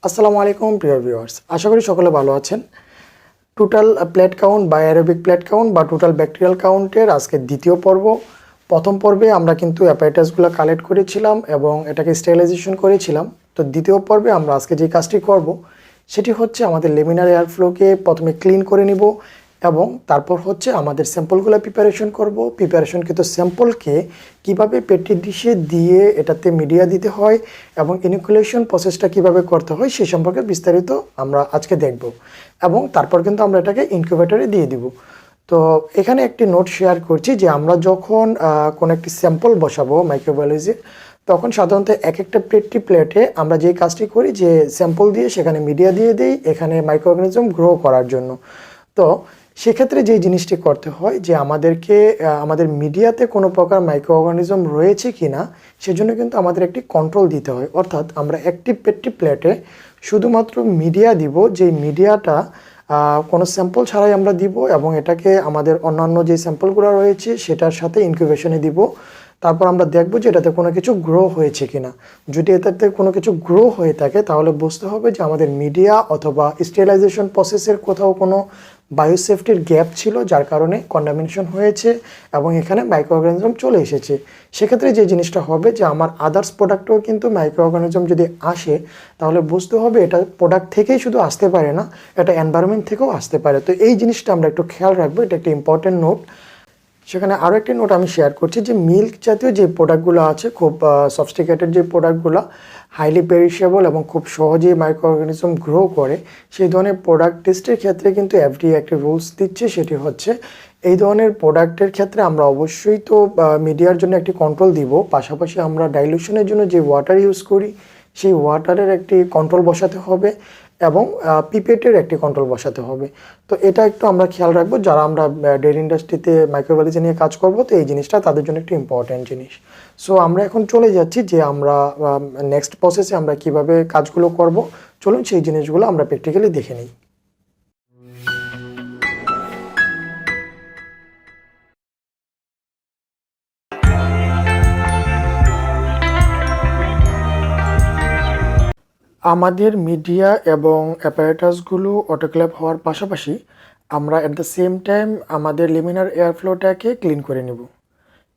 আসসালামু আলাইকুম প্রিয় ভিউয়ার্স, আশা করি সকলে ভালো আছেন। টোটাল প্লেট কাউন্ট বা অ্যারোবিক প্লেট কাউন্ট বা টোটাল ব্যাকটেরিয়াল কাউন্টের আজকে দ্বিতীয় পর্ব। প্রথম পর্বে আমরা কিন্তু অ্যাপারেটাসগুলো কালেক্ট করেছিলাম এবং এটাকে স্টেরিলাইজেশন করেছিলাম। তো দ্বিতীয় পর্বে আমরা আজকে যে কাজটি করব সেটি হচ্ছে আমাদের লেমিনার এয়ার ফ্লোকে প্রথমে ক্লিন করে নিব এবং তারপর হচ্ছে আমাদের স্যাম্পলগুলো প্রিপারেশন করব। প্রিপারেশনকৃত স্যাম্পলকে কিভাবে পেটি ডিশে দিয়ে এটাতে মিডিয়া দিতে হয় এবং ইনোকুলেশন প্রসেসটা কিভাবে করতে হয় সে সম্পর্কে বিস্তারিত আমরা আজকে দেখব এবং তারপর কিন্তু আমরা এটাকে ইনকিউবেটরে দিয়ে দিব। তো এখানে একটি নোট শেয়ার করছি যে আমরা যখন কোনো একটি স্যাম্পল বসাবো মাইক্রোবায়োলজি, তখন সাধারণত এক একটা প্লেটে আমরা যে কাজটি করি যে স্যাম্পল দিয়ে সেখানে মিডিয়া দিয়ে দিই এখানে মাইক্রোঅর্গানিজম গ্রো করার জন্য। তো সেক্ষেত্রে যে জিনিসটি করতে হয় যে আমাদেরকে আমাদের মিডিয়াতে কোনো প্রকার মাইক্রোঅর্গানিজম রয়েছে কি না সেজন্য কিন্তু আমাদের একটি কন্ট্রোল দিতে হয়। অর্থাৎ আমরা একটি প্লেটে শুধুমাত্র মিডিয়া দিব, যেই মিডিয়াটা কোনো স্যাম্পল ছাড়াই আমরা দিব এবং এটাকে আমাদের অন্যান্য যে স্যাম্পলগুলো রয়েছে সেটার সাথে ইনকিউবেশনে দিব। তারপর আমরা দেখব যে এটাতে কোনো কিছু গ্রো হয়েছে কিনা। যদি এটাতে কোনো কিছু গ্রো হয়ে থাকে তাহলে বুঝতে হবে যে আমাদের মিডিয়া অথবা স্টেরিলাইজেশন প্রসেসের কোথাও কোনো বায়োসেফটির গ্যাপ ছিল, যার কারণে কন্টামিনেশন হয়েছে এবং এখানে মাইক্রোঅর্গানিজম চলে এসেছে। সেক্ষেত্রে যে জিনিসটা হবে যে আমার আদার্স প্রোডাক্টেও কিন্তু মাইক্রোঅর্গানিজম যদি আসে তাহলে বুঝতে হবে এটা প্রোডাক্ট থেকেই শুধু আসতে পারে না, এটা এনভায়রনমেন্ট থেকেও আসতে পারে। তো এই জিনিসটা আমরা একটু খেয়াল রাখবো, এটা একটা ইম্পর্টেন্ট নোট। সেখানে আরও একটি নোট আমি শেয়ার করছি যে মিল্ক জাতীয় যে প্রোডাক্টগুলো আছে, খুব সফিস্টিকেটেড যে প্রোডাক্টগুলো, হাইলি পেরিশেবল এবং খুব সহজেই মাইক্রোঅর্গানিজম গ্রো করে, সেই ধরনের প্রোডাক্ট টেস্টের ক্ষেত্রে কিন্তু এফডিএ একটি রুলস দিচ্ছে। সেটি হচ্ছে এই ধরনের প্রোডাক্টের ক্ষেত্রে আমরা অবশ্যই তো মিডিয়ার জন্য একটি কন্ট্রোল দিব, পাশাপাশি আমরা ডাইলুশনের জন্য যে ওয়াটার ইউজ করি সেই ওয়াটারের একটি কন্ট্রোল বসাতে হবে এবং পিপেটের একটি কন্ট্রোল বসাতে হবে। তো এটা একটু আমরা খেয়াল রাখবো যারা আমরা ডেয়ারি ইন্ডাস্ট্রিতে মাইক্রোবায়োলজি নিয়ে কাজ করব, তো এই জিনিসটা তাদের জন্য একটি ইম্পর্ট্যান্ট জিনিস। সো আমরা এখন চলে যাচ্ছি যে আমরা নেক্সট প্রসেসে আমরা কিভাবে কাজগুলো করব। চলুন সেই জিনিসগুলো আমরা প্র্যাকটিক্যালি দেখে নিই। আমাদের মিডিয়া এবং অ্যাপারেটাসগুলো অটোক্লেভ হওয়ার পাশাপাশি আমরা অ্যাট দ্য সেম টাইম আমাদের লিমিনার এয়ারফ্লোটাকে ক্লিন করে নেব।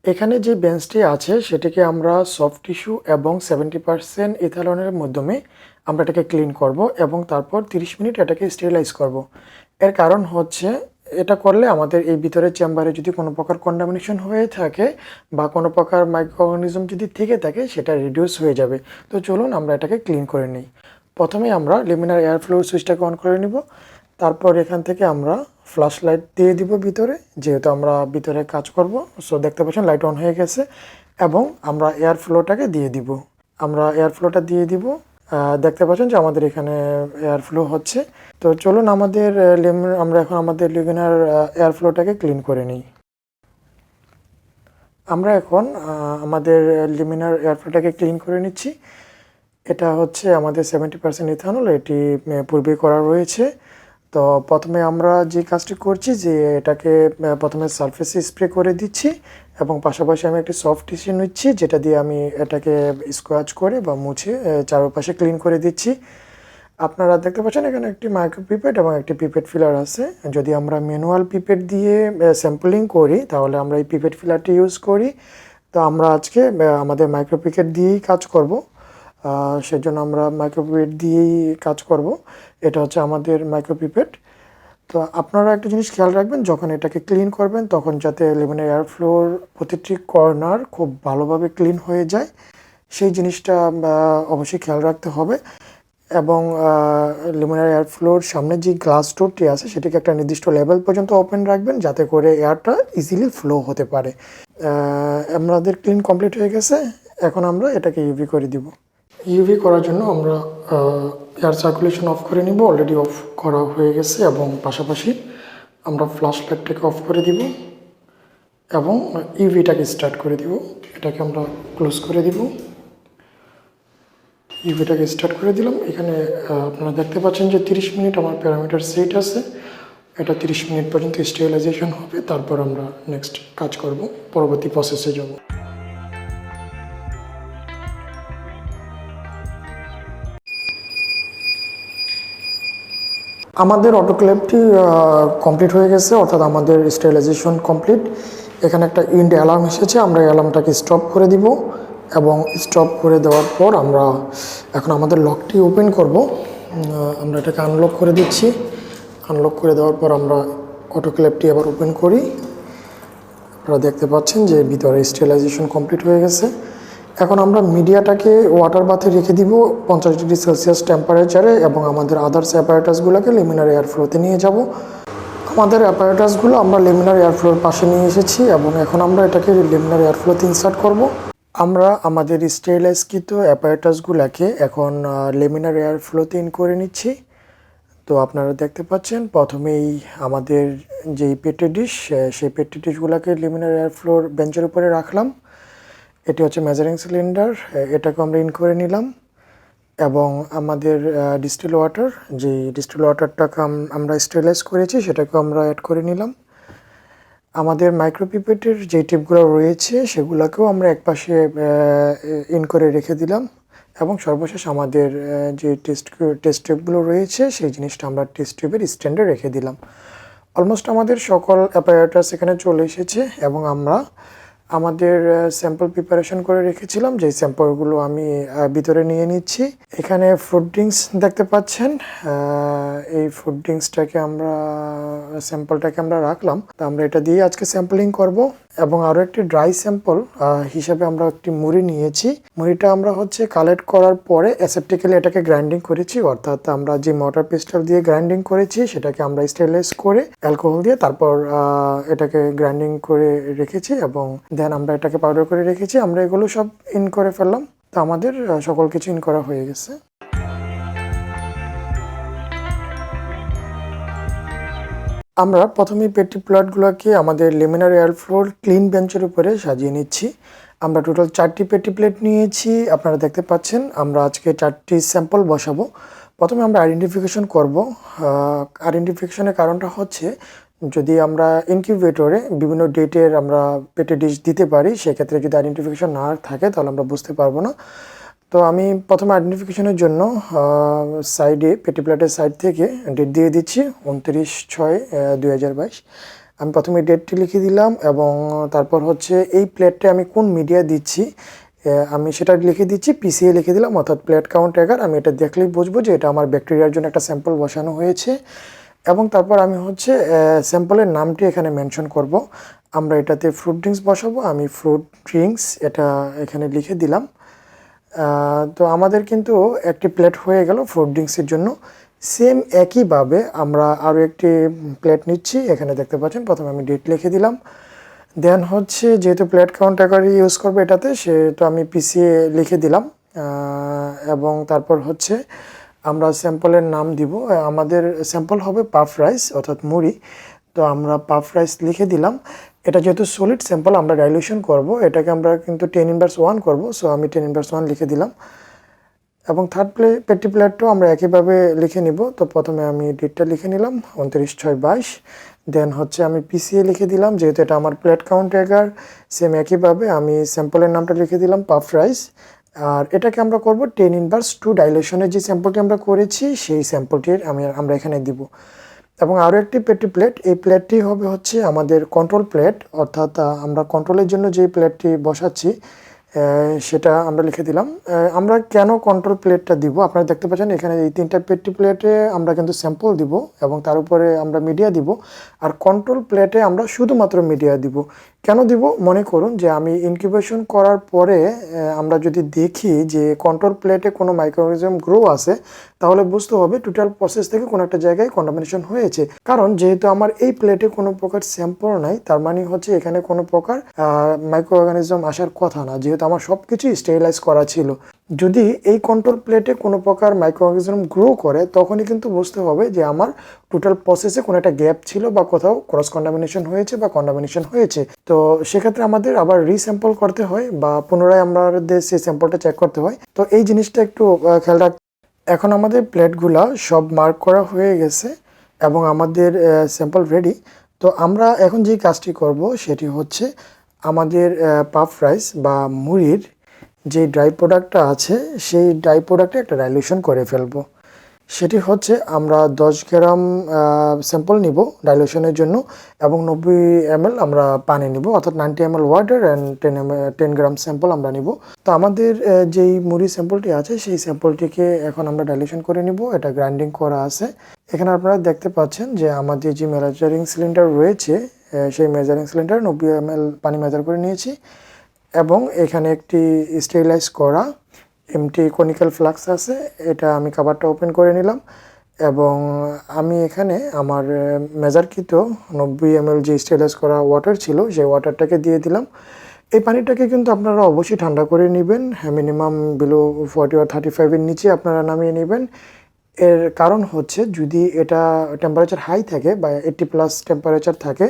এখানে যে বেঞ্চটি আছে সেটাকে আমরা সফট টিস্যু এবং 70% ইথানলের মাধ্যমে আমরা এটাকে ক্লিন করব এবং তারপর 30 মিনিট এটাকে স্টেরিলাইজ করব। এর কারণ হচ্ছে এটা করলে আমাদের এই ভিতরের চেম্বারে যদি কোনো প্রকার কন্টামিনেশন হয়ে থাকে বা কোনো প্রকার মাইক্রোঅর্গানিজম যদি থেকে থাকে সেটা রিডিউস হয়ে যাবে। তো চলুন আমরা এটাকে ক্লিন করে নিই। প্রথমে আমরা লিমিনার এয়ার ফ্লো সুইচটাকে অন করে নিব। তারপর এখান থেকে আমরা ফ্ল্যাশ লাইট দিয়ে দিব ভিতরে, যেহেতু আমরা ভিতরে কাজ করব। সো দেখতে পাচ্ছেন লাইট অন হয়ে গেছে এবং আমরা এয়ার ফ্লোটাকে দিয়ে দিব। আমরা এয়ার ফ্লোটা দিয়ে দিব, দেখতে পাচ্ছেন যে আমাদের এখানে এয়ার ফ্লো হচ্ছে। তো চলুন আমরা এখন আমাদের লিমিনার এয়ার ফ্লোটাকে ক্লিন করে নিই। আমরা এখন আমাদের লিমিনার এয়ার ফ্লোটাকে ক্লিন করে নিচ্ছি। এটা হচ্ছে আমাদের 70% ইথানল, এটি পূর্বে করা রয়েছে। তো প্রথমে আমরা যে কাজটি করছি যে এটাকে প্রথমে সারফেসে স্প্রে করে দিচ্ছি এবং পাশাপাশি আমি একটি সফট টিস্যু নিচ্ছি যেটা দিয়ে আমি এটাকে স্কোয়াচ করে বা মুছে চারপাশে ক্লিন করে দিচ্ছি। আপনারা দেখতে পাচ্ছেন এখানে একটি মাইক্রো পিপেট এবং একটি পিপেট ফিলার আছে। যদি আমরা ম্যানুয়াল পিপেট দিয়ে স্যাম্পলিং করি তাহলে আমরা এই পিপেট ফিলারটি ইউজ করি। তো আমরা আজকে আমাদের মাইক্রো পিপেট দিয়েই কাজ করব, সেজন্য আমরা মাইক্রোপিপেট দিয়েই কাজ করব। এটা হচ্ছে আমাদের মাইক্রোপিপেট। তো আপনারা একটা জিনিস খেয়াল রাখবেন, যখন এটাকে ক্লিন করবেন তখন যাতে লিমিনার এয়ার ফ্লোর প্রতিটি কর্নার খুব ভালোভাবে ক্লিন হয়ে যায়, সেই জিনিসটা অবশ্যই খেয়াল রাখতে হবে। এবং লিমিনার এয়ার ফ্লোর সামনে যে গ্লাস ডোরটি আছে সেটাকে একটা নির্দিষ্ট লেভেল পর্যন্ত ওপেন রাখবেন যাতে করে এয়ারটা ইজিলি ফ্লো হতে পারে। আমাদের ক্লিন কমপ্লিট হয়ে গেছে, এখন আমরা এটাকে ইউভি করে দিব। ইউভি করার জন্য আমরা এয়ার সার্কুলেশন অফ করে নিব, অলরেডি অফ করা হয়ে গেছে এবং পাশাপাশি আমরা ফ্ল্যাশ লাইটটাকে অফ করে দিব এবং ইউভিটাকে স্টার্ট করে দিব। এটাকে আমরা ক্লোজ করে দিব। ইউভিটাকে স্টার্ট করে দিলাম। এখানে আপনারা দেখতে পাচ্ছেন যে 30 মিনিট আমার প্যারামিটার সেট আছে। এটা 30 মিনিট পর্যন্ত স্টেরিলাইজেশন হবে, তারপর আমরা নেক্সট কাজ করব, পরবর্তী প্রসেসে যাব। আমাদের অটোক্লেভটি কমপ্লিট হয়ে গেছে, অর্থাৎ আমাদের স্টেরিলাইজেশন কমপ্লিট। এখানে একটা ইন্ড অ্যালার্ম এসেছে, আমরা অ্যালার্মটাকে স্টপ করে দিব এবং স্টপ করে দেওয়ার পর আমরা এখন আমাদের লকটি ওপেন করব। আমরা এটাকে আনলক করে দিচ্ছি। আনলক করে দেওয়ার পর আমরা অটোক্লেভটি আবার ওপেন করি। আপনারা দেখতে পাচ্ছেন যে ভিতরে স্টেরিলাইজেশন কমপ্লিট হয়ে গেছে। এখন আমরা মিডিয়াটাকে ওয়াটার বাথে রেখে দিব 50 ডিগ্রি সেলসিয়াস টেম্পারেচারে এবং আমাদের আদার্স অ্যাপারেটাসগুলোকে লেমিনার এয়ার ফ্লোতে নিয়ে যাব। আমাদের অ্যাপারেটাসগুলো আমরা লেমিনার এয়ার ফ্লোর পাশে নিয়ে এসেছি এবং এখন আমরা এটাকে লেমিনার এয়ার ফ্লোতে ইনসার্ট করব। আমরা আমাদের স্টেরিলাইজকৃত অ্যাপারেটাসগুলোকে এখন লেমিনার এয়ার ফ্লোতে ইন করে নিচ্ছি। তো আপনারা দেখতে পাচ্ছেন প্রথমেই আমাদের যেই পেট্রি ডিশ, সেই পেট্রি ডিশগুলোকে লেমিনার এয়ার ফ্লোর বেঞ্চের উপরে রাখলাম। এটি হচ্ছে মেজারিং সিলিন্ডার, এটাকে আমরা ইন করে নিলাম এবং আমাদের ডিস্টিল ওয়াটার, যে ডিস্টিল ওয়াটারটাকে আমরা স্টেরিলাইজ করেছি সেটাকে আমরা অ্যাড করে নিলাম। আমাদের মাইক্রোপিপেটের যে টিপগুলো রয়েছে সেগুলোকেও আমরা একপাশে ইন করে রেখে দিলাম এবং সর্বশেষ আমাদের যে টেস্ট টিউবগুলো রয়েছে সেই জিনিসটা আমরা টেস্ট টিউবের স্ট্যান্ডে রেখে দিলাম। অলমোস্ট আমাদের সকল অ্যাপারেটাস এখানে চলে এসেছে এবং আমরা আমাদের স্যাম্পল প্রিপারেশন করে রেখেছিলাম, যেই স্যাম্পলগুলো আমি ভিতরে নিয়ে নিচ্ছি। এখানে ফ্রুট ড্রিঙ্কস দেখতে পাচ্ছেন, এই ফ্রুট ড্রিঙ্কসটাকে আমরা স্যাম্পলটাকে আমরা রাখলাম। তো আমরা এটা দিয়ে আজকে স্যাম্পলিং করব এবং আরও একটি ড্রাই স্যাম্পল হিসাবে আমরা একটি মুড়ি নিয়েছি। মুড়িটা আমরা হচ্ছে কালেক্ট করার পরে অ্যাসেপ্টিক্যালি এটাকে গ্রাইন্ডিং করেছি, অর্থাৎ আমরা যে মর্টার পেস্টাল দিয়ে গ্রাইন্ডিং করেছি সেটাকে আমরা স্টেরিলাইজ করে অ্যালকোহল দিয়ে তারপর এটাকে গ্রাইন্ডিং করে রেখেছি এবং দেন আমরা এটাকে পাউডার করে রেখেছি। আমরা এগুলো সব ইন করে ফেললাম। তো আমাদের সকল কিছু ইন করা হয়ে গেছে। আমরা প্রথমে পেট্রি প্লেটগুলোকে আমাদের লেমিনার এয়ার ফ্লোর ক্লিন বেঞ্চের উপরে সাজিয়ে নিচ্ছি। আমরা টোটাল 4টি পেট্রি প্লেট নিয়েছি, আপনারা দেখতে পাচ্ছেন। আমরা আজকে 4টি স্যাম্পল বসাবো। প্রথমে আমরা আইডেন্টিফিকেশন করব। আইডেন্টিফিকেশনের কারণটা হচ্ছে যদি আমরা ইনকিউবেটরে বিভিন্ন ডেটের আমরা পেট্রি ডিশ দিতে পারি, সেক্ষেত্রে যদি আইডেন্টিফিকেশন না থাকে তাহলে আমরা বুঝতে পারবো না। তো আমি প্রথমে আইডেন্টিফিকেশনের জন্য সাইডে পেট্রি প্লেটের সাইড থেকে ডেট দিয়ে দিচ্ছি 29/6/2022। আমি প্রথমে ডেটটি লিখে দিলাম এবং তারপর হচ্ছে এই প্লেটটা আমি কোন মিডিয়া দিচ্ছি আমি সেটা লিখে দিচ্ছি, পিসিএ লিখে দিলাম, অর্থাৎ প্লেট কাউন্ট ট্যাগার। আমি এটা দেখলেই বুঝবো যে এটা আমার ব্যাকটেরিয়ার জন্য একটা স্যাম্পল বসানো হয়েছে এবং তারপর আমি হচ্ছে স্যাম্পলের নামটি এখানে মেনশন করব। আমরা এটাতে ফ্রুট ড্রিঙ্কস বসাবো, আমি ফ্রুট ড্রিঙ্কস এটা এখানে লিখে দিলাম। তো আমাদের কিন্তু একটি প্লেট হয়ে গেল ফ্রুট ড্রিঙ্কসের জন্য। সেম একইভাবে আমরা আরও একটি প্লেট নিচ্ছি, এখানে দেখতে পাচ্ছেন। প্রথমে আমি ডেট লিখে দিলাম, দেন হচ্ছে যেহেতু প্লেট কাউন্ট আকারে ইউজ করবো এটাতে, সেহেতু আমি পিসিএ লিখে দিলাম এবং তারপর হচ্ছে আমরা স্যাম্পলের নাম দিব। আমাদের স্যাম্পল হবে পাফ রাইস অর্থাৎ মুড়ি, তো আমরা পাফ রাইস লিখে দিলাম। এটা যেহেতু সলিড স্যাম্পল আমরা ডাইলুশন করব, এটাকে আমরা কিন্তু 10^1 করব, সো আমি 10^1 লিখে দিলাম এবং থার্ড পেট্রি প্লেটটাও আমরা একইভাবে লিখে নিব। তো প্রথমে আমি ডেটটা লিখে নিলাম 29/6/22, দেন হচ্ছে আমি পিসিএ লিখে দিলাম, যেহেতু এটা আমার প্লেট কাউন্ট ট্যাগার। সেম একইভাবে আমি স্যাম্পলের নামটা লিখে দিলাম পাফ রাইস, আর এটাকে আমরা করব 10^2 ডাইলুশনের যে স্যাম্পলটি আমরা করেছি সেই স্যাম্পলটির আমরা এখানে দিব। এবং আরও একটি পেট্রি প্লেট, এই প্লেটটি হবে হচ্ছে আমাদের কন্ট্রোল প্লেট, অর্থাৎ আমরা কন্ট্রোলের জন্য যে প্লেটটি বসাচ্ছি সেটা আমরা লিখে দিলাম। আমরা কেন কন্ট্রোল প্লেটটা দিব আপনারা দেখতে পাচ্ছেন এখানে এই 3টা পেট্রি প্লেটে আমরা কিন্তু স্যাম্পল দিব এবং তার উপরে আমরা মিডিয়া দিব, আর কন্ট্রোল প্লেটে আমরা শুধুমাত্র মিডিয়া দিব। কেন দিব? মনে করুন যে আমি ইনকিউবেশন করার পরে আমরা যদি দেখি যে কন্ট্রোল প্লেটে কোনো মাইক্রোঅর্গানিজম গ্রো আছে, তাহলে বুঝতে হবে টোটাল প্রসেস থেকে কোনো একটা জায়গায় কন্টামিনেশন হয়েছে। কারণ যেহেতু আমার এই প্লেটে কোনো প্রকার স্যাম্পল নাই, তার মানে হচ্ছে এখানে কোনো প্রকার মাইক্রোঅর্গানিজম আসার কথা না, যেহেতু আমার সব কিছুই স্টেরিলাইজ করা ছিল। যদি এই কন্ট্রোল প্লেটে কোনো প্রকার মাইক্রোঅর্গানিজম গ্রো করে, তখনই কিন্তু বুঝতে হবে যে আমার টোটাল প্রসেসে কোনো একটা গ্যাপ ছিল বা কোথাও ক্রস কন্টামিনেশন হয়েছে বা কন্টামিনেশন হয়েছে। তো সেক্ষেত্রে আমাদের আবার রিস্যাম্পল করতে হয় বা পুনরায় আমাদের সেই স্যাম্পলটা চেক করতে হয়। তো এই জিনিসটা একটু খেয়াল রাখতে। এখন আমাদের প্লেটগুলা সব মার্ক করা হয়ে গেছে এবং আমাদের স্যাম্পল রেডি। তো আমরা এখন যে কাজটি করব সেটি হচ্ছে আমাদের পাফ রাইস বা মুড়ির যে ড্রাই প্রোডাক্টটা আছে সেই ড্রাই প্রোডাক্টে একটা ডাইলুশন করে ফেলবো। সেটি হচ্ছে আমরা 10 গ্রাম স্যাম্পল নিব ডাইলুশনের জন্য এবং 90 ml আমরা পানি নিব, অর্থাৎ 90 ml water and 10 gram sample আমরা নিব। তো আমাদের যেই মুড়ি স্যাম্পলটি আছে সেই স্যাম্পলটিকে এখন আমরা ডাইলুশন করে নিব। এটা গ্রাইন্ডিং করা আছে। এখানে আপনারা দেখতে পাচ্ছেন যে আমাদের যে মেজারিং সিলিন্ডার রয়েছে সেই মেজারিং সিলিন্ডার 90 ml পানি মেজার করে নিয়েছি এবং এখানে একটি স্টেরিলাইজ করা এমটি কনিক্যাল ফ্লাক্স আছে, এটা আমি কভারটা ওপেন করে নিলাম এবং আমি এখানে আমার মেজারকৃত 90 ml যে স্টেরিলাইজ করা ওয়াটার ছিল সেই ওয়াটারটাকে দিয়ে দিলাম। এই পানিটাকে কিন্তু আপনারা অবশ্যই ঠান্ডা করে নেবেন, মিনিমাম বিলো 40 or 35 এর নিচে আপনারা নামিয়ে নেবেন। এর কারণ হচ্ছে যদি এটা টেম্পারেচার হাই থাকে বা 80+ টেম্পারেচার থাকে,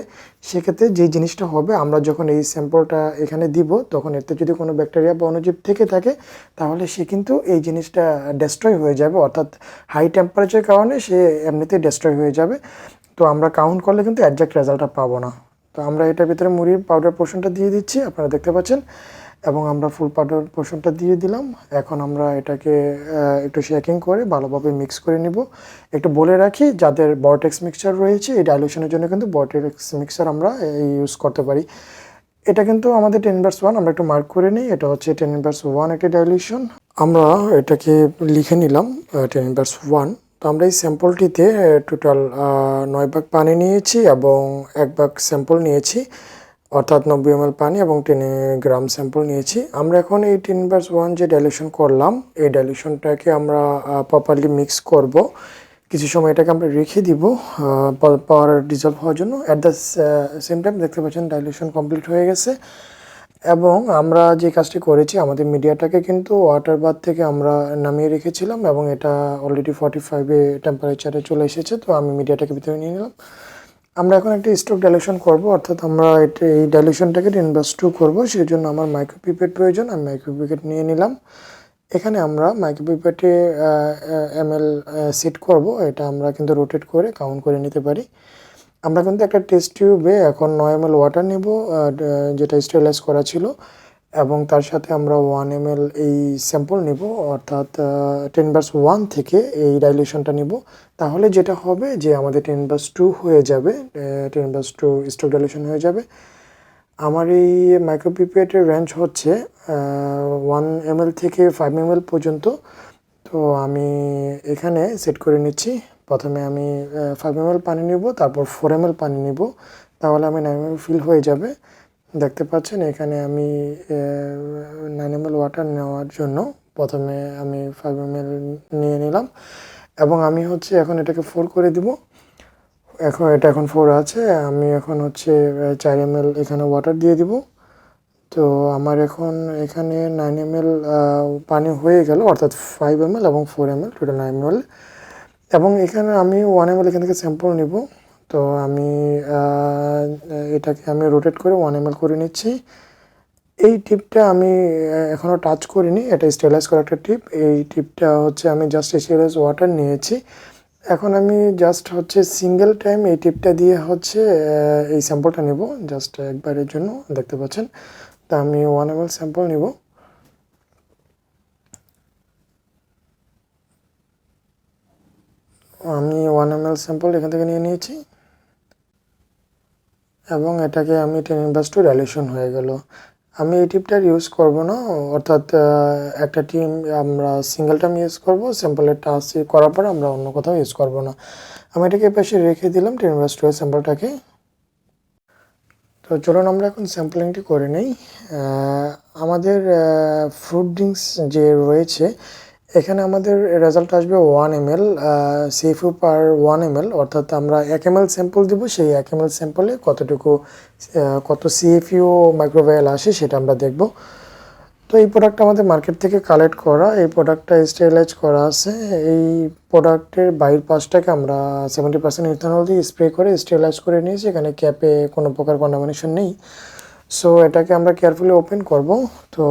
সেক্ষেত্রে যে জিনিসটা হবে আমরা যখন এই স্যাম্পলটা এখানে দিব তখন এতে যদি কোনো ব্যাকটেরিয়া বা অণুজীব থেকে থাকে তাহলে সে কিন্তু এই জিনিসটা ডেস্ট্রয় হয়ে যাবে, অর্থাৎ হাই টেম্পারেচারের কারণে সে এমনিতেই ডেস্ট্রয় হয়ে যাবে। তো আমরা কাউন্ট করলে কিন্তু একজ্যাক্ট রেজাল্টটা পাবো না। তো আমরা এটার ভিতরে মুড়ির পাউডার পোর্শনটা দিয়ে দিচ্ছি, আপনারা দেখতে পাচ্ছেন, এবং আমরা ফুল পাউডার পোর্শনটা দিয়ে দিলাম। এখন আমরা এটাকে একটু শেকিং করে ভালোভাবে মিক্স করে নিব। একটু বলে রাখি, যাদের বরটেক্স মিক্সচার রয়েছে এই ডাইলুশনের জন্য কিন্তু বরটেক্স মিক্সচার আমরা ইউজ করতে পারি। এটা কিন্তু আমাদের 10/1, আমরা একটু মার্ক করে নিই। এটা হচ্ছে 10/1 একটি ডাইলুশন। আমরা এটাকে লিখে নিলাম 10/1। তো আমরা এই স্যাম্পলটিতে টোটাল 9 ভাগ পানি নিয়েছি এবং 1 ভাগ স্যাম্পল নিয়েছি, অর্থাৎ 90 ml পানি এবং 10 গ্রাম স্যাম্পল নিয়েছি। আমরা এখন এই 10/1 যে ডাইলুশন করলাম এই ডাইলুশনটাকে আমরা প্রপারলি মিক্স করব। কিছু সময় এটাকে আমরা রেখে দিব পাওয়ার ডিজলভ হওয়ার জন্য। অ্যাট দ্য সেম টাইম দেখতে পাচ্ছেন ডাইলুশন কমপ্লিট হয়ে গেছে এবং আমরা যে কাজটি করেছি আমাদের মিডিয়াটাকে কিন্তু ওয়াটার বাথ থেকে আমরা নামিয়ে রেখেছিলাম এবং এটা অলরেডি 45 টেম্পারেচারে চলে এসেছে। তো আমি মিডিয়াটাকে ভিতরে নিয়ে নিলাম। আমরা এখন একটা স্টক ডাইলুশন করব, অর্থাৎ আমরা এই ডাইলুশনটাকে 10/2 করব। সেই জন্য আমার মাইক্রোপিপেট প্রয়োজন, আমি মাইক্রোপিপেট নিয়ে নিলাম। এখানে আমরা মাইক্রোপিপেটে ml সেট করব, এটা আমরা কিন্তু রোটেট করে কাউন্ট করে নিতে পারি। আমরা কিন্তু একটা টেস্ট টিউবে এখন 9 ml ওয়াটার নেব যেটা স্টেরিলাইজ করা ছিল এবং তার সাথে আমরা 1 ml এই স্যাম্পল নেব, অর্থাৎ 10/1 থেকে এই ডাইলুশনটা নেব। তাহলে যেটা হবে যে আমাদের 10/2 হয়ে যাবে, 10/2 স্টক ডাইলুশন হয়ে যাবে। আমার এই মাইক্রোপিপেটের রেঞ্জ হচ্ছে 1 ml থেকে 5 ml পর্যন্ত। তো আমি এখানে সেট করে নিচ্ছি। প্রথমে আমি 5 ml পানি নিব, তারপর 4 ml পানি নিব, তাহলে আমি 9 ml ফিল হয়ে যাবে। দেখতে পাচ্ছেন এখানে আমি 9 ml ওয়াটার নেওয়ার জন্য প্রথমে আমি 5 ml নিয়ে নিলাম এবং আমি হচ্ছে এখন এটাকে 4 করে দিব। এটা এখন 4 আছে, আমি এখন হচ্ছে 4 ml এখানে ওয়াটার দিয়ে দিব। তো আমার এখন এখানে 9 ml পানি হয়ে গেল, অর্থাৎ 5 ml এবং 4 ml টোটাল 9 ml। এবং এখানে আমি 1 ml এখান থেকে স্যাম্পল নিব। তো আমি এটাকে আমি রোটেট করে 1 ml করে নিচ্ছি। এই টিপটা আমি এখনও টাচ করিনি, এটা স্টেরিলাইজ করা একটা টিপ। এই টিপটা হচ্ছে আমি জাস্ট স্টেরিলাইজ ওয়াটার নিয়েছি। এখন আমি জাস্ট হচ্ছে সিঙ্গেল টাইম এই টিপটা দিয়ে হচ্ছে এই স্যাম্পলটা নেব জাস্ট একবারের জন্য, দেখতে পাচ্ছেন। তা আমি 1 ml স্যাম্পল নিব। আমি 1 ml স্যাম্পল এখান থেকে নিয়ে নিয়েছি এবং এটাকে আমি 10/2 ডাইলুশন হয়ে গেল। আমি এই টিপটার ইউজ করব না, অর্থাৎ একটা টিম আমরা সিঙ্গেল টাইম ইউজ করব, স্যাম্পলের টাচ করার পর আমরা অন্য কোথাও ইউজ করব না। আমি এটাকে পাশে রেখে দিলাম 10/2 স্যাম্পলটাকে। তো চলুন আমরা এখন স্যাম্পলিংটি করে নেই। আমাদের ফ্রুট ড্রিঙ্কস যে রয়েছে এখানে আমাদের রেজাল্ট আসবে 1 ml সিএফইউ পার 1 ml, অর্থাৎ আমরা 1 ml স্যাম্পল দিব, সেই 1 ml স্যাম্পলে কত সিএফইউ মাইক্রোবায়াল আসে সেটা আমরা দেখব। তো এই প্রোডাক্টটা আমাদের মার্কেট থেকে কালেক্ট করা, এই প্রোডাক্টটা স্টেরিলাইজ করা আছে। এই প্রোডাক্টের বাইরের পাশটাকে আমরা 70% ইথানল দিয়ে স্প্রে করে স্টেরিলাইজ করে নিয়েছি, এখানে ক্যাপে কোনো প্রকার কন্টামিনেশন নেই। সো এটাকে আমরা কেয়ারফুলি ওপেন করব। তো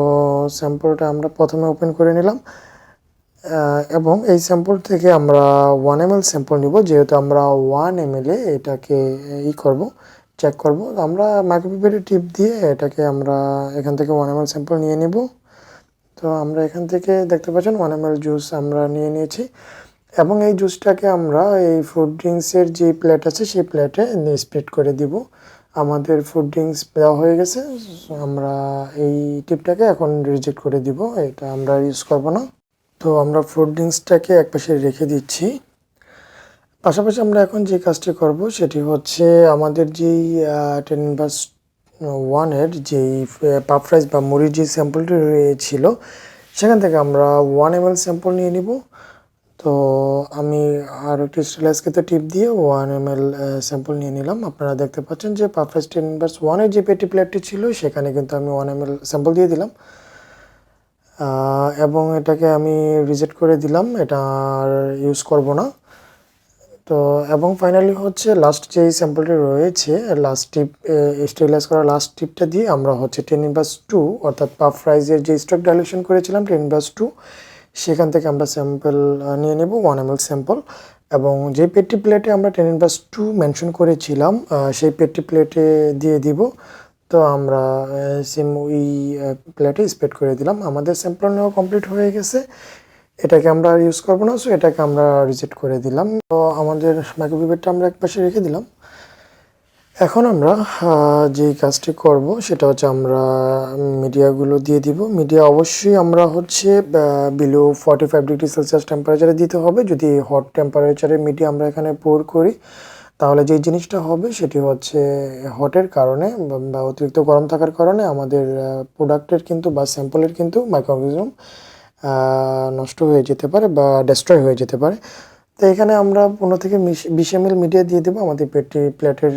স্যাম্পলটা আমরা প্রথমে ওপেন করে নিলাম এবং এই স্যাম্পল থেকে আমরা 1 ml স্যাম্পল নিব, যেহেতু আমরা 1 ml এটাকে করব, চেক করব। আমরা মাইক্রোপিপেটের টিপ দিয়ে এটাকে আমরা এখান থেকে 1 ml স্যাম্পল নিয়ে নিব। তো আমরা এখান থেকে দেখতে পাচ্ছেন 1 ml জুস আমরা নিয়ে নিয়েছি এবং এই জুসটাকে আমরা এই ফুড ড্রিঙ্কসের যে প্লেট আছে সেই প্লেটে স্প্রেড করে দিব। আমাদের ফুড ড্রিঙ্কস দেওয়া হয়ে গেছে, আমরা এই টিপটাকে এখন রিজেক্ট করে দিব, এটা আমরা ইউজ করব না। তো আমরা ফুড ড্রিঙ্কসটাকে একপাশে রেখে দিচ্ছি। পাশাপাশি আমরা এখন যে কাজটি করব সেটি হচ্ছে আমাদের যেই 10^1-এর যেই পাফ রাইস বা মুড়ির যে স্যাম্পলটি রয়েছিল সেখান থেকে আমরা 1 ml স্যাম্পল নিয়ে নিব। তো আমি আর একটি স্টেলাইজকে টিপ দিয়ে 1 ml স্যাম্পল নিয়ে নিলাম। আপনারা দেখতে পাচ্ছেন যে পাফ রাইস 10^1-এর যে পেটি প্লেটটি ছিল সেখানে কিন্তু আমি 1 ml স্যাম্পল দিয়ে দিলাম এবং এটাকে আমি রিজেক্ট করে দিলাম, এটা আর ইউজ করব না। তো এবং ফাইনালি হচ্ছে লাস্ট যেই স্যাম্পলটি রয়েছে লাস্ট টিপ স্টেরিলাইজ করা লাস্ট টিপটা দিয়ে আমরা হচ্ছে 10^2 অর্থাৎ পাফ রাইসের যে স্টক ডাইলুশন করেছিলাম 10/2 সেখান থেকে আমরা স্যাম্পল নিয়ে নেব 1 ml স্যাম্পল এবং যে পেটি প্লেটে আমরা 10/2 মেনশন করেছিলাম সেই পেটি প্লেটে দিয়ে দিব। তো আমরা সেম ওই প্লেটে স্প্রেড করে দিলাম। আমাদের স্যাম্পল নেওয়া কমপ্লিট হয়ে গেছে, এটাকে আমরা আর ইউজ করবো না, সো এটাকে আমরা রিজেক্ট করে দিলাম। তো আমাদের মাইক্রোবিভারটা আমরা একপাশে রেখে দিলাম। এখন আমরা যেই কাজটি করব সেটা হচ্ছে আমরা মিডিয়াগুলো দিয়ে দিব। মিডিয়া অবশ্যই আমরা হচ্ছে বিলো 45°C টেম্পারেচারে দিতে হবে। যদি হট টেম্পারেচারে মিডিয়া আমরা এখানে পোর করি তাহলে যেই জিনিসটা হবে সেটি হচ্ছে হটের কারণে বা অতিরিক্ত গরম থাকার কারণে আমাদের প্রোডাক্টের কিন্তু বা স্যাম্পলের কিন্তু মাইক্রোঅর্গানিজম নষ্ট হয়ে যেতে পারে বা ডেস্ট্রয় হয়ে যেতে পারে। তো এখানে আমরা 15 থেকে 20 ml মিডিয়া দিয়ে দেবো আমাদের প্লেটের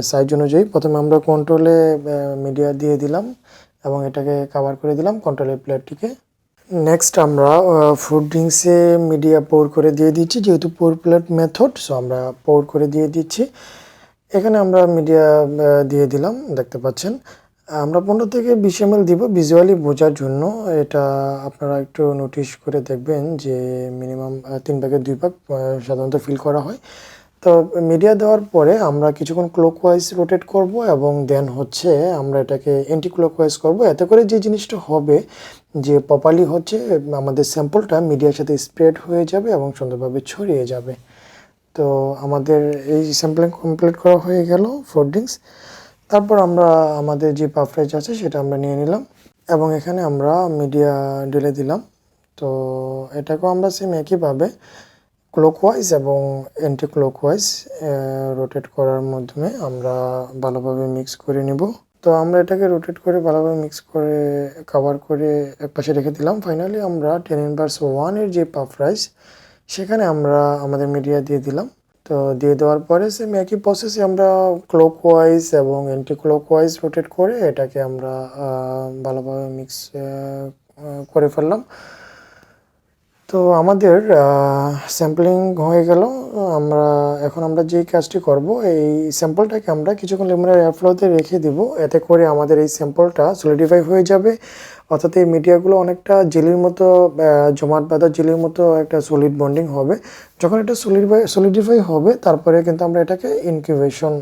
সাইজ অনুযায়ী। প্রথমে আমরা কন্ট্রোলে মিডিয়া দিয়ে দিলাম এবং এটাকে কভার করে দিলাম কন্ট্রোলের প্লেটটিকে। নেক্সট আমরা ফুড ড্রিঙ্কসে মিডিয়া পোর করে দিয়ে দিচ্ছি, যেহেতু পোর প্লেট মেথড, সো আমরা পোর করে দিয়ে দিচ্ছি। এখানে আমরা মিডিয়া দিয়ে দিলাম, দেখতে পাচ্ছেন। আমরা 15 থেকে 20 ml দিব ভিজুয়ালি বোঝার জন্য। এটা আপনারা একটু নোটিশ করে দেখবেন যে মিনিমাম 3 ভাগের 2 ভাগ সাধারণত ফিল করা হয়। তো মিডিয়া দেওয়ার পরে আমরা কিছুক্ষণ ক্লকওয়াইজ রোটেট করব এবং দেন হচ্ছে আমরা এটাকে অ্যান্টি ক্লকওয়াইজ করব। এতে করে যে জিনিসটা হবে যে প্রপারলি হচ্ছে আমাদের স্যাম্পলটা মিডিয়ার সাথে স্প্রেড হয়ে যাবে এবং সুন্দরভাবে ছড়িয়ে যাবে। তো আমাদের এই স্যাম্পলিং কমপ্লিট করা হয়ে গেল ফুড ড্রিঙ্কস। তারপর আমরা আমাদের যে পাফ রাইস আছে সেটা আমরা নিয়ে নিলাম এবং এখানে আমরা মিডিয়া ঢেলে দিলাম। তো এটাকেও আমরা সেম একইভাবে ক্লকওয়াইজ এবং অ্যান্টি ক্লকওয়াইজ রোটেট করার মাধ্যমে আমরা ভালোভাবে মিক্স করে নিব। তো আমরা এটাকে রোটেট করে ভালোভাবে মিক্স করে কভার করে একপাশে রেখে দিলাম। ফাইনালি আমরা 10^1-এর যে পাফ রাইস সেখানে আমরা আমাদের মিডিয়া দিয়ে দিলাম। তো দিয়ে দেওয়ার পরে সেম একই প্রসেসে আমরা ক্লকওয়াইজ এবং অ্যান্টি ক্লকওয়াইজ রোটেট করে এটাকে আমরা ভালোভাবে মিক্স করে ফেললাম। তো আমাদের স্যাম্পলিং হয়ে গেল। এখন আমরা যেই কাজটি করব এই স্যাম্পলটাকে আমরা কিছুক্ষণ ল্যামিনার এয়ারফ্লোতে রেখে দিব। এতে করে আমাদের এই স্যাম্পলটা সলিডিফাই হয়ে যাবে, অর্থাৎ এই মিডিয়াগুলো অনেকটা জেলির মতো জমাট বাঁধা জেলির মতো একটা সলিড বন্ডিং হবে। যখন এটা সলিডিফাই হবে তারপরে কিন্তু আমরা এটাকে ইনকিউবেশন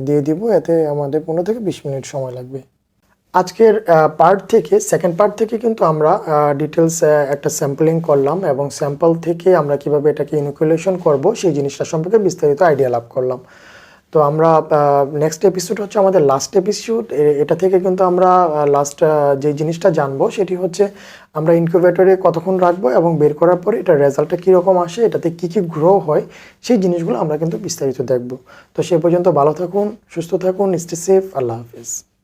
দিয়ে দিব। এতে আমাদের 15 থেকে 20 মিনিট সময় লাগবে। আজকের সেকেন্ড পার্ট থেকে কিন্তু আমরা ডিটেলস একটা স্যাম্পলিং করলাম এবং স্যাম্পল থেকে আমরা কিভাবে এটাকে ইনোকুলেশন করব সেই জিনিসটা সম্পর্কে বিস্তারিত আইডিয়া লাভ করলাম। তো আমরা নেক্সট এপিসোড হচ্ছে আমাদের লাস্ট এপিসোড। এটা থেকে কিন্তু আমরা লাস্ট যে জিনিসটা জানবো সেটি হচ্ছে আমরা ইনকিউবেটরে কতক্ষণ রাখবো এবং বের করার পরে এটার রেজাল্টটা কীরকম আসে, এটাতে কী কী গ্রো হয় সেই জিনিসগুলো আমরা কিন্তু বিস্তারিত দেখব। তো সে পর্যন্ত ভালো থাকুন, সুস্থ থাকুন, স্টে সেফ, আল্লাহ হাফিজ।